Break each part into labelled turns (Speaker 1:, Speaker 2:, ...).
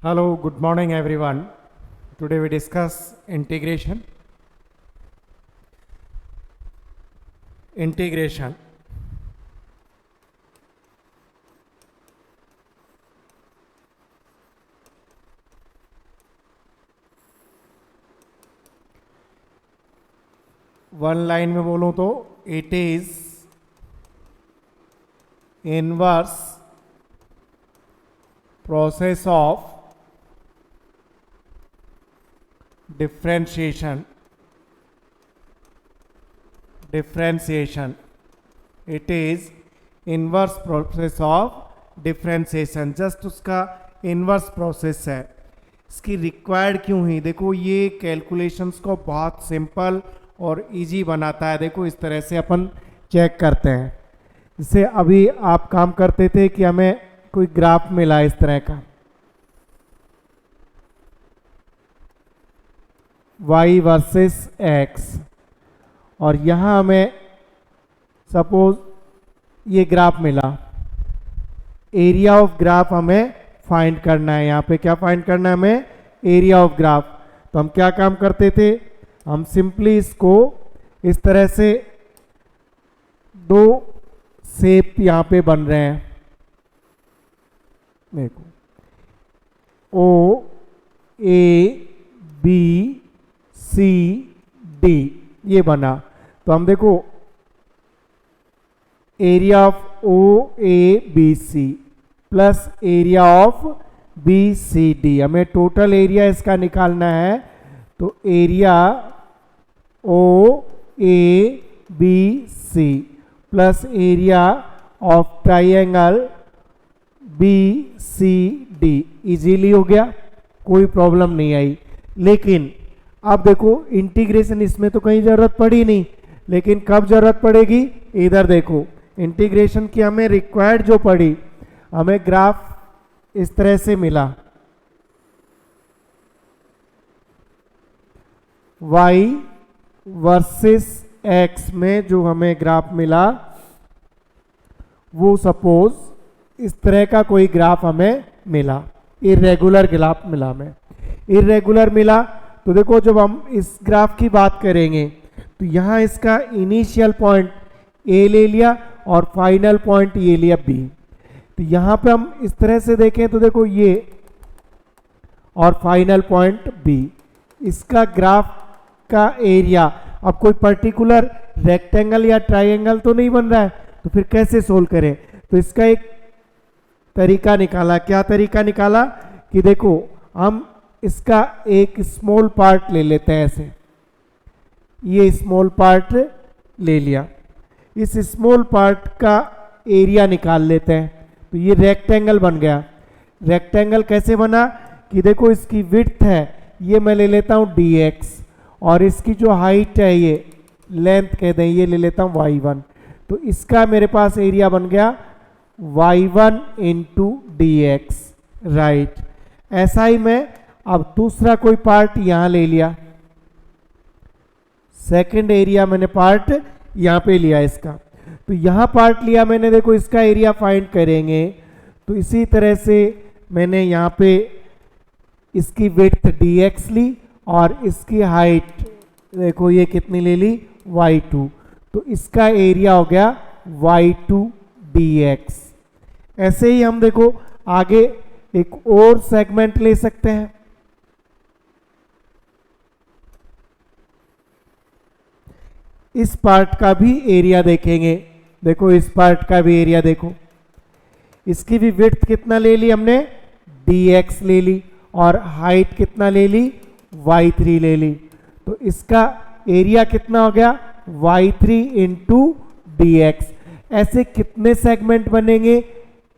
Speaker 1: Hello, good morning everyone. Today we discuss integration. Integration. One line में बोलूं तो it is inverse process of differentiation it is inverse process of differentiation just उसका inverse process है। इसकी required क्यों हुई, देखो ये कैलकुलेशंस को बहुत सिंपल और इजी बनाता है। देखो इस तरह से अपन चेक करते हैं, जैसे अभी आप काम करते थे कि हमें कोई ग्राफ मिला इस तरह का, y वर्सेस x, और यहाँ हमें सपोज ये ग्राफ मिला। एरिया ऑफ ग्राफ हमें फाइंड करना है। यहाँ पे क्या फाइंड करना है हमें? Area of graph. तो हम क्या काम करते थे, हम सिंपली इसको इस तरह से दो शेप यहाँ पे बन रहे हैं, देखो ओ ए बी सी डी ये बना। तो हम देखो area of O A B C plus area of B C D, हमें टोटल एरिया इसका निकालना है। तो area O A B C plus area of triangle B C D, easily हो गया, कोई प्रॉब्लम नहीं आई। लेकिन अब देखो इंटीग्रेशन इसमें तो कहीं जरूरत पड़ी नहीं, लेकिन कब जरूरत पड़ेगी, इधर देखो इंटीग्रेशन की हमें रिक्वायर्ड जो पड़ी, हमें ग्राफ इस तरह से मिला, y वर्सेस x में जो हमें ग्राफ मिला वो सपोज इस तरह का कोई ग्राफ हमें मिला, इर्रेगुलर ग्राफ मिला हमें। इर्रेगुलर मिला तो देखो जब हम इस ग्राफ की बात करेंगे तो यहाँ इसका इनिशियल पॉइंट ए ले लिया और फाइनल पॉइंट ये लिया बी। तो यहाँ पे हम इस तरह से देखें तो देखो ये और फाइनल पॉइंट बी, इसका ग्राफ का एरिया। अब कोई पर्टिकुलर रेक्टेंगल या ट्राइंगल तो नहीं बन रहा है, तो फिर कैसे सोल्व करें? तो इसका एक तरीका निकाला। क्या तरीका निकाला कि देखो हम इसका एक स्मॉल पार्ट ले लेते हैं, ऐसे ये स्मॉल पार्ट ले लिया, इस स्मॉल पार्ट का एरिया निकाल लेते हैं। तो ये रेक्टेंगल बन गया। रेक्टेंगल कैसे बना कि देखो इसकी विड्थ है, ये मैं ले लेता हूँ dx, और इसकी जो हाइट है ये लेंथ कह दें, ये ले लेता हूँ y1। तो इसका मेरे पास एरिया बन गया y1 इंटू dx, राइट। ऐसा ही मैं अब दूसरा कोई पार्ट यहां ले लिया, सेकंड एरिया मैंने पार्ट यहां पे लिया इसका। तो यहां पार्ट लिया मैंने, देखो इसका एरिया फाइंड करेंगे। तो इसी तरह से मैंने यहां पे इसकी विड्थ dx ली और इसकी हाइट देखो ये कितनी ले ली, y2। तो इसका एरिया हो गया y2 dx। ऐसे ही हम देखो आगे एक और सेगमेंट ले सकते हैं। इस पार्ट का भी एरिया देखेंगे, देखो इस पार्ट का भी एरिया देखो, इसकी भी विड्थ कितना ले ली हमने, dx ले ली, और हाइट कितना ले ली, y3 ले ली। तो इसका एरिया कितना हो गया, y3 इंटू dx। ऐसे कितने सेगमेंट बनेंगे,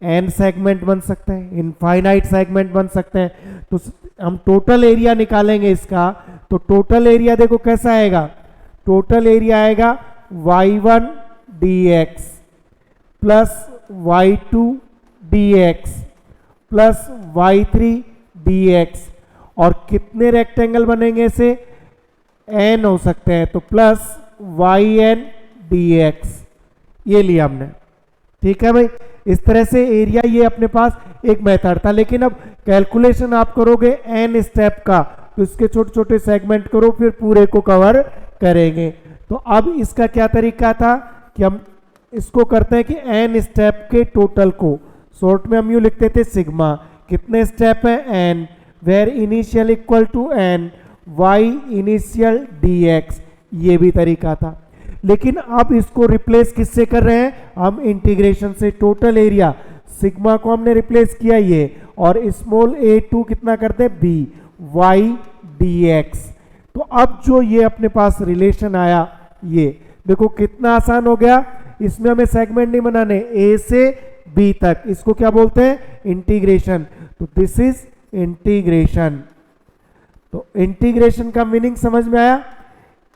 Speaker 1: n सेगमेंट बन सकते हैं, इनफाइनाइट सेगमेंट बन सकते हैं। तो हम टोटल एरिया निकालेंगे इसका। तो टोटल एरिया देखो कैसा आएगा, टोटल एरिया आएगा y1 dx plus y2 dx plus y3 dx, और कितने रेक्टेंगल बनेंगे से, n हो सकते हैं, तो प्लस yn dx ये लिया हमने। ठीक है भाई, इस तरह से एरिया, ये अपने पास एक मेथड था। लेकिन अब कैलकुलेशन आप करोगे n स्टेप का, तो इसके छोटे छोटे सेगमेंट करो, फिर पूरे को कवर करेंगे। तो अब इसका क्या तरीका था कि हम इसको करते हैं कि n स्टेप के टोटल को शॉर्ट में हम यूं लिखते थे सिग्मा। कितने स्टेप है n, where initial equal to n, y initial dx, ये भी तरीका था। लेकिन अब इसको रिप्लेस किससे कर रहे हैं हम, इंटीग्रेशन से। टोटल एरिया सिग्मा को हमने रिप्लेस किया ये, और स्मॉल a2 कितना करते हैं b, y dx। तो अब जो ये अपने पास रिलेशन आया, ये देखो कितना आसान हो गया। इसमें हमें सेगमेंट नहीं बनाने, a से b तक, इसको क्या बोलते हैं, इंटीग्रेशन। तो दिस इज इंटीग्रेशन। तो इंटीग्रेशन का मीनिंग समझ में आया।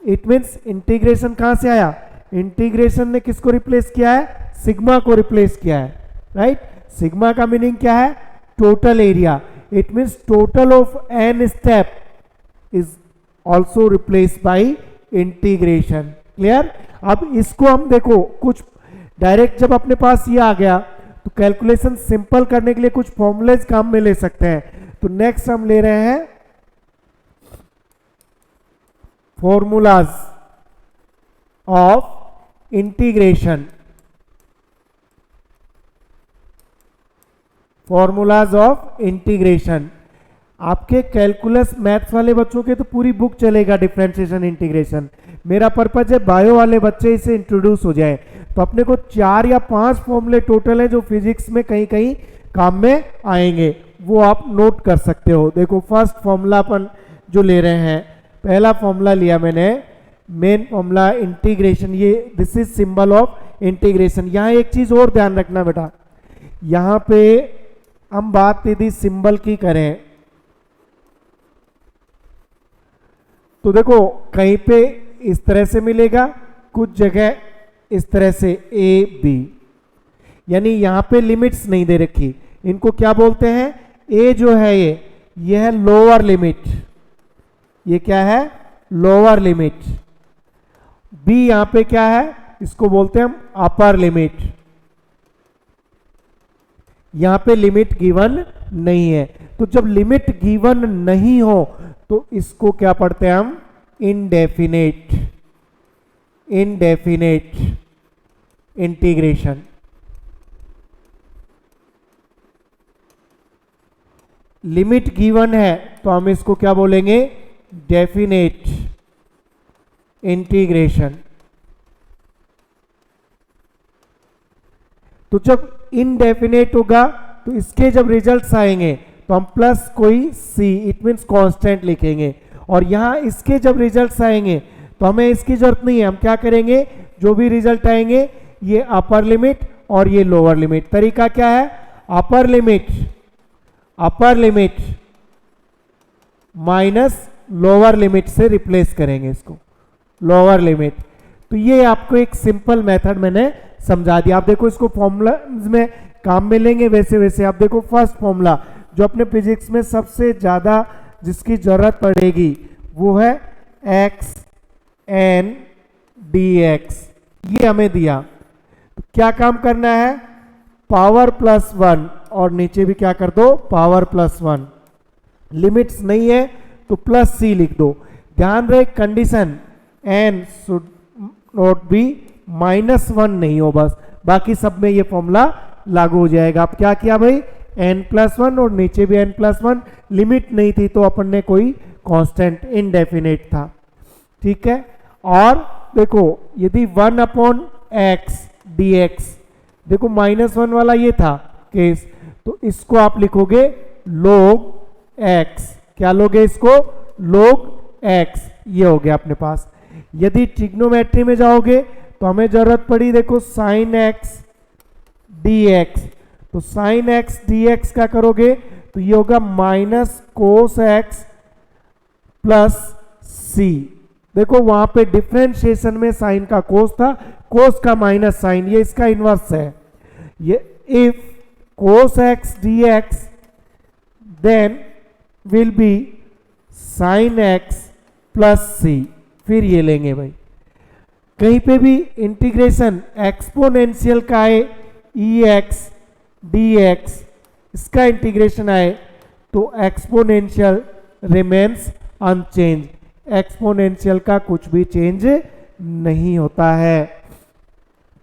Speaker 1: इट मीन्स इंटीग्रेशन कहां से आया, इंटीग्रेशन ने किसको रिप्लेस किया है, सिग्मा को रिप्लेस किया है, राइट। सिग्मा का मीनिंग क्या है, total area. It means total of n step is also replace by integration. Clear. अब इसको हम देखो कुछ डायरेक्ट, जब अपने पास ये आ गया तो कैलकुलेशन सिंपल करने के लिए कुछ फॉर्मूलेज काम में ले सकते हैं। तो नेक्स्ट हम ले रहे हैं formulas of integration. Formulas of integration आपके कैलकुलस मैथ्स वाले बच्चों के तो पूरी बुक चलेगा, डिफरेंशिएशन इंटीग्रेशन। मेरा पर्पज है बायो वाले बच्चे इसे इंट्रोड्यूस हो जाए। तो अपने को 4 या 5 फॉर्मूले टोटल है जो फिजिक्स में कहीं कहीं काम में आएंगे, वो आप नोट कर सकते हो। देखो फर्स्ट फॉर्मूला अपन जो ले रहे हैं, पहला फॉर्मूला लिया मैंने, मेन फॉर्मूला इंटीग्रेशन, ये this is symbol of integration. यहाँ एक चीज और ध्यान रखना बेटा, यहाँ पे हम बात यदि सिंबल की करें तो देखो कहीं पे इस तरह से मिलेगा, कुछ जगह इस तरह से a b, यानी यहाँ पे लिमिट्स नहीं दे रखी। इनको क्या बोलते हैं, a जो है ये है लोअर लिमिट, ये क्या है लोअर लिमिट। b यहाँ पे क्या है, इसको बोलते हैं हम अपर लिमिट। यहाँ पे लिमिट गिवन नहीं है, तो जब लिमिट गिवन नहीं हो तो इसको क्या पढ़ते हैं हम, indefinite. Indefinite integration. Limit given है तो हम इसको क्या बोलेंगे, डेफिनेट इंटीग्रेशन। तो जब इनडेफिनेट होगा तो इसके जब रिजल्ट्स आएंगे तो हम प्लस कोई c, इट मीन्स कांस्टेंट लिखेंगे। और यहां इसके जब रिजल्ट्स आएंगे तो हमें इसकी जरूरत नहीं है, हम क्या करेंगे, जो भी रिजल्ट आएंगे ये अपर लिमिट और ये लोअर लिमिट। तरीका क्या है, upper limit minus lower limit से रिप्लेस करेंगे इसको, लोअर लिमिट। तो ये आपको एक सिंपल मेथड मैंने समझा दिया। आप देखो इसको फॉर्मूला में काम में लेंगे वैसे वैसे। आप देखो फर्स्ट फॉर्मूला जो अपने फिजिक्स में सबसे ज्यादा जिसकी जरूरत पड़ेगी वो है x n dx, ये हमें दिया। तो क्या काम करना है, पावर प्लस 1 और नीचे भी क्या कर दो, पावर प्लस 1। लिमिट्स नहीं है तो प्लस c लिख दो। ध्यान रहे condition n should not be -1 नहीं हो बस, बाकी सब में ये फॉर्मूला लागू हो जाएगा। अब क्या किया भाई, n+1 और नीचे भी n+1, लिमिट नहीं थी तो अपन ने कोई कांस्टेंट इनडेफिनेट था, ठीक है। और देखो यदि 1/x dx, देखो -1 वाला ये था केस, तो इसको आप लिखोगे log x। क्या लोगे इसको, log x, ये हो गया अपने पास। यदि ट्रिग्नोमेट्री में जाओगे तो हमें जरूरत पड़ी देखो sin x dx, तो sin x dx क्या करोगे, तो ये होगा -cos x प्लस c। देखो वहां पे डिफरेंशिएशन में साइन का कोस था, कोस का माइनस साइन, ये इसका इनवर्स है। ये if cos x dx then will be sin x plus c, फिर ये लेंगे भाई। कहीं पे भी इंटीग्रेशन एक्सपोनेंशियल का है ex dx, इसका इंटीग्रेशन आए तो एक्सपोनेंशियल रिमेन्स अनचेंज, एक्सपोनेंशियल का कुछ भी चेंज नहीं होता है।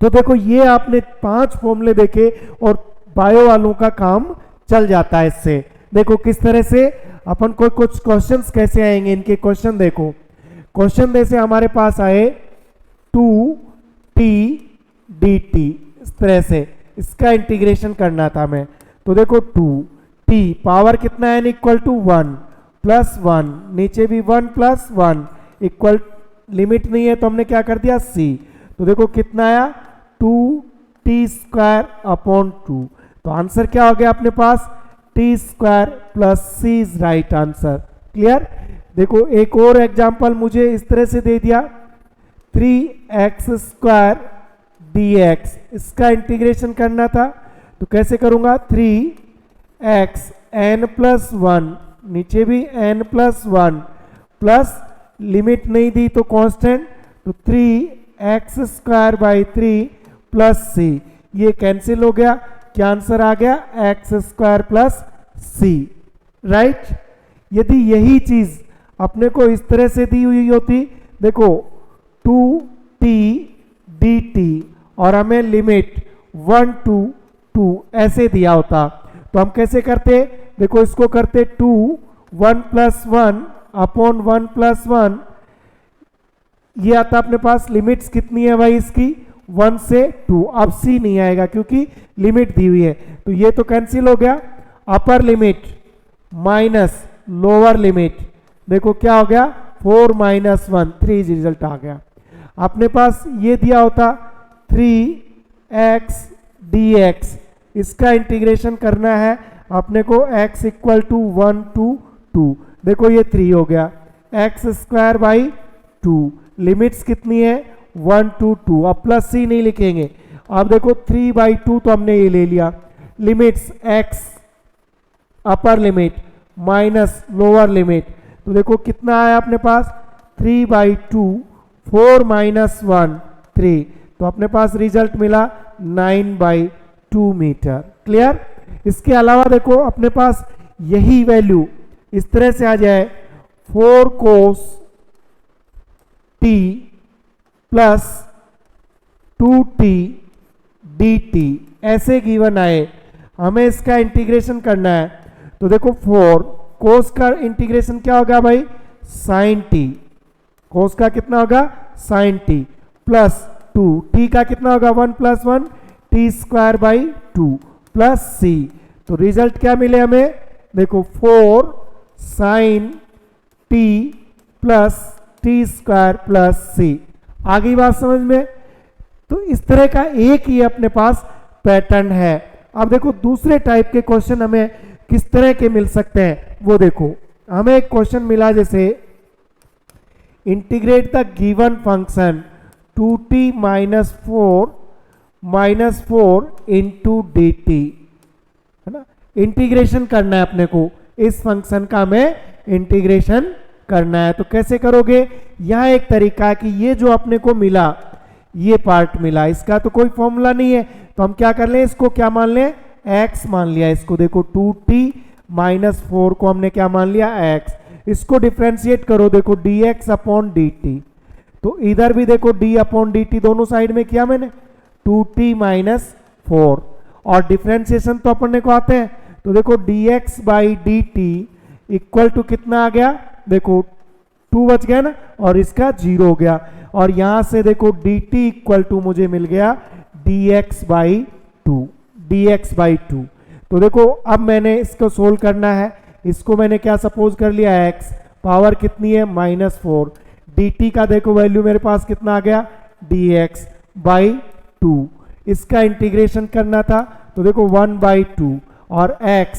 Speaker 1: तो देखो ये आपने 5 फॉर्मूले देखे और बायो वालों का काम चल जाता है इससे। देखो किस तरह से अपन को कुछ क्वेश्चंस कैसे आएंगे, इनके क्वेश्चन देखो। क्वेश्चन जैसे हमारे पास आए 2t dt, इस तरह से इसका इंटीग्रेशन करना था हमें। तो देखो 2t पावर कितना है, इक्वल टू 1 प्लस 1, नीचे भी 1 प्लस 1 इक्वल, लिमिट नहीं है तो हमने क्या कर दिया c। तो देखो कितना आया 2t स्क्वायर अपॉन 2। तो आंसर क्या हो गया अपने पास, t square plus c is right answer. Clear. देखो एक और एग्जांपल मुझे इस तरह से दे दिया 3x स्क्वायर dx, इसका इंटीग्रेशन करना था। तो कैसे करूंगा, 3x n प्लस 1, नीचे भी n प्लस 1 प्लस, लिमिट नहीं दी तो कांस्टेंट, तो 3x square by 3 plus c, ये कैंसिल हो गया। क्या आंसर आ गया, x square plus c, right. यदि यही चीज अपने को इस तरह से दी हुई होती, देखो 2t dt और हमें लिमिट 1 to 2 ऐसे दिया होता, तो हम कैसे करते, देखो इसको करते 2 1 प्लस 1 अपॉन 1 प्लस 1, ये आता अपने पास। लिमिट्स कितनी है भाई इसकी, 1 से 2, अब c नहीं आएगा क्योंकि लिमिट दी हुई है, तो ये तो कैंसिल हो गया। Upper limit minus lower limit, देखो क्या हो गया 4 माइनस 1, 3 रिजल्ट आ गया। अपने पास ये दिया होता 3x dx, इसका इंटीग्रेशन करना है अपने को x इक्वल टू 1 to 2, देखो ये 3 हो गया, x स्क्वायर बाई 2, लिमिट्स कितनी है 1 to 2, अब प्लस c नहीं लिखेंगे। अब देखो 3/2 तो हमने ये ले लिया, limits x upper limit minus lower limit, तो देखो कितना आया अपने पास 3/2, 4 माइनस 1 3, तो अपने पास रिजल्ट मिला 9/2 मीटर। क्लियर। इसके अलावा देखो अपने पास यही वैल्यू इस तरह से आ जाए 4 cos t plus 2t dt, ऐसे गिवन आए, हमें इसका इंटीग्रेशन करना है। तो देखो 4 cos का इंटीग्रेशन क्या होगा भाई, sin t, cos का कितना होगा sin t प्लस 2, t का कितना होगा 1 plus 1 t square by 2 plus c, तो रिजल्ट क्या मिले हमें, देखो 4 sin t plus t square plus c। आ गई बात समझ में। तो इस तरह का एक ही अपने पास पैटर्न है। अब देखो दूसरे टाइप के क्वेश्चन हमें किस तरह के मिल सकते हैं, वो देखो। हमें एक क्वेश्चन मिला जैसे integrate the given function 2t minus 4 into D T, है ना। इंटीग्रेशन करना है अपने को, इस फंक्शन का हमें इंटीग्रेशन करना है। तो कैसे करोगे, यह एक तरीका है कि ये जो अपने को मिला, ये पार्ट मिला, इसका तो कोई फॉर्मूला नहीं है, तो हम क्या कर लें, इसको क्या मान लें, x मान लिया इसको। देखो 2t माइनस 4 को हमने क्या मान लिया x, इसको डिफ्रेंशिएट करो, देखो dx अपॉन dt, तो इधर भी देखो d अपॉन dt दोनों साइड में किया मैंने 2t माइनस 4, और डिफ्रेंशिएशन तो अपन को आते हैं, तो देखो dx by dt equal to कितना आ गया, देखो 2 बच गया ना, और इसका 0 हो गया, और यहां से देखो dt इक्वल टू मुझे मिल गया dx बाई 2, dx बाई 2। तो देखो अब मैंने इसको सोल्व करना है, इसको मैंने क्या सपोज कर लिया x, पावर कितनी है -4, dt का देखो वैल्यू मेरे पास कितना आ गया dx बाई 2, इसका इंटीग्रेशन करना था, तो देखो 1/2 और x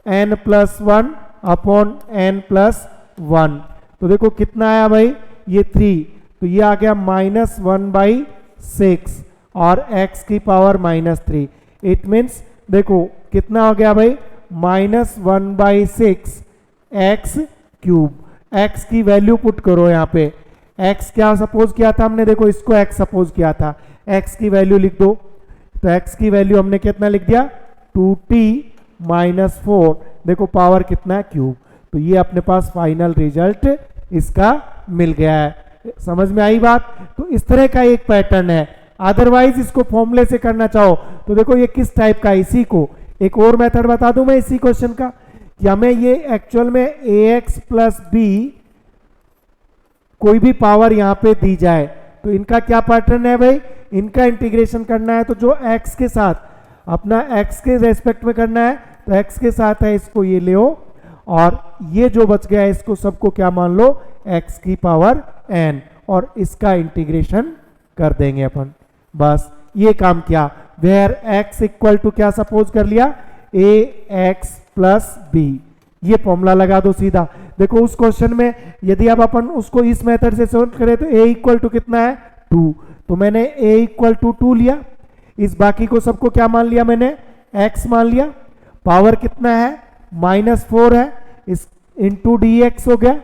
Speaker 1: n plus 1 upon n plus 1, तो देखो कितना आया भाई, ये 3, तो ये आ गया -1/6 और x की पावर -3, इट मीन्स देखो कितना हो गया भाई -1/6 x क्यूब। x की वैल्यू पुट करो यहाँ पे, x क्या सपोज किया था हमने, देखो इसको x सपोज किया था, x की वैल्यू लिख दो, तो x की वैल्यू हमने कितना लिख दिया 2t माइनस 4 देखो पावर कितना है क्यूब। तो ये अपने पास फाइनल रिजल्ट इसका मिल गया है। समझ में आई बात? तो इस तरह का एक पैटर्न है। अदरवाइज इसको फॉर्मूले से करना चाहो तो देखो ये किस टाइप का, इसी को एक और मेथड बता दूं मैं इसी क्वेश्चन का कि हमें ये एक्चुअल में ax प्लस बी कोई भी पावर यहां पे दी जाए तो इनका क्या पैटर्न है भाई, इनका इंटीग्रेशन करना है तो जो x के साथ अपना x के रेस्पेक्ट में करना है तो x के साथ है इसको ये ले और ये जो बच गया है इसको सबको क्या मान लो x की पावर n और इसका इंटीग्रेशन कर देंगे अपन। बस ये काम किया। वेयर x इक्वल टू क्या सपोज कर लिया, ax प्लस बी, ये फॉर्मूला लगा दो सीधा। देखो उस क्वेश्चन में यदि अब अपन उसको इस मेथड से सोल्व करें तो a इक्वल टू कितना है 2, तो मैंने a इक्वल टू 2 लिया, इस बाकी को सबको क्या मान लिया मैंने x मान लिया, पावर कितना है -4 है, इस इंटू dx हो गया,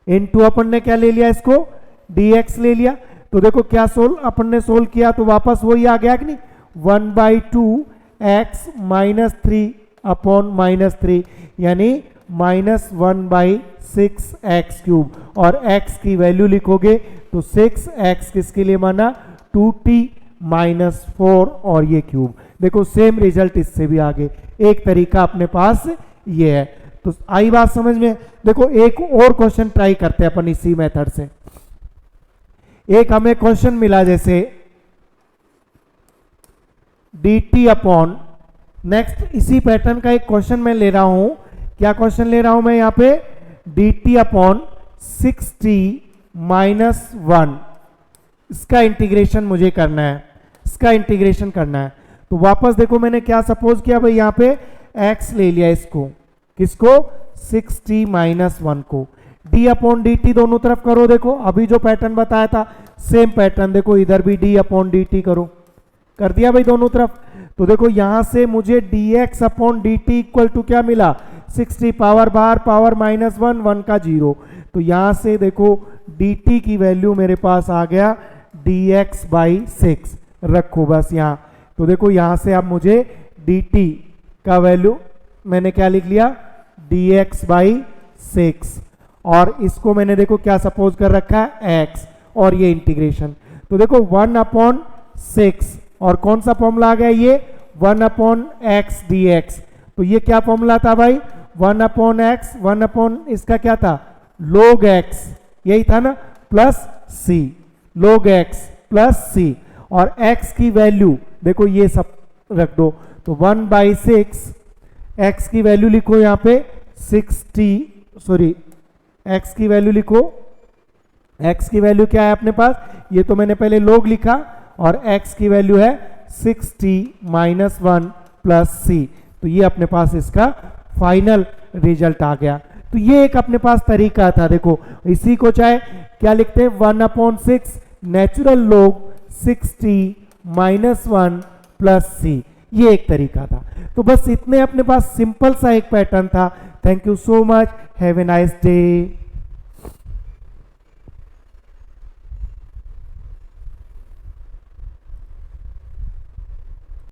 Speaker 1: इंटू अपन ने क्या ले लिया इसको dx ले लिया। तो देखो क्या अपन ने सोल्व किया तो वापस वही आ गया कि नहीं, 1/2x -3 अपॉन -3 यानी -1/6x क्यूब, और x की वैल्यू लिखोगे तो 6x किसके लिए माना 2t -4 और ये क्यूब। देखो सेम रिजल्ट इससे भी आगे, एक तरीका अपने पास ये है। तो आई बात समझ में? देखो एक और क्वेश्चन ट्राई करते हैं अपन इसी मेथड से। एक हमें क्वेश्चन मिला जैसे dt अपॉन, नेक्स्ट इसी पैटर्न का एक क्वेश्चन मैं ले रहा हूं। क्या क्वेश्चन ले रहा हूं मैं यहां पे, dt अपॉन 6t -1, इसका इंटीग्रेशन मुझे करना है, इसका इंटीग्रेशन करना है। तो वापस देखो मैंने क्या सपोज किया भाई, यहां पे x ले लिया इसको, किसको 6t -1 को, d अपॉन dt दोनों तरफ करो। देखो अभी जो पैटर्न बताया था सेम पैटर्न, देखो इधर भी d अपॉन dt करो, कर दिया भाई दोनों तरफ। तो देखो यहां से मुझे dx upon dt equal to क्या मिला, 60 पावर बाहर, पावर -1, 1 का 0। तो यहां से देखो dt की वैल्यू मेरे पास आ गया dx/6, रखो बस यहाँ। तो देखो यहां से अब मुझे dt का वैल्यू मैंने क्या लिख लिया dx/6, और इसको मैंने देखो क्या सपोज कर रखा है x, और ये इंटीग्रेशन। तो देखो 1/6 और कौन सा फॉर्मूला आ गया ये 1/x dx। तो ये क्या फॉर्मूला था भाई 1/x, 1 इसका क्या था log x, यही था ना, plus c, log x plus c, और x की वैल्यू देखो ये सब रख दो। तो 1/6 x की वैल्यू लिखो यहाँ पे 60, सॉरी x की वैल्यू लिखो, x की वैल्यू क्या है अपने पास, ये तो मैंने पहले log लिखा, और x की वैल्यू है 60 -1 प्लस c। तो ये अपने पास इसका फाइनल रिजल्ट आ गया। तो ये एक अपने पास तरीका था। देखो इसी को चाहे क्या लिखते हैं 1/6 नेचुरल लॉग 60 -1 प्लस c, ये एक तरीका था। तो बस इतने अपने पास सिंपल सा एक पैटर्न था। Thank you so much, have a nice day.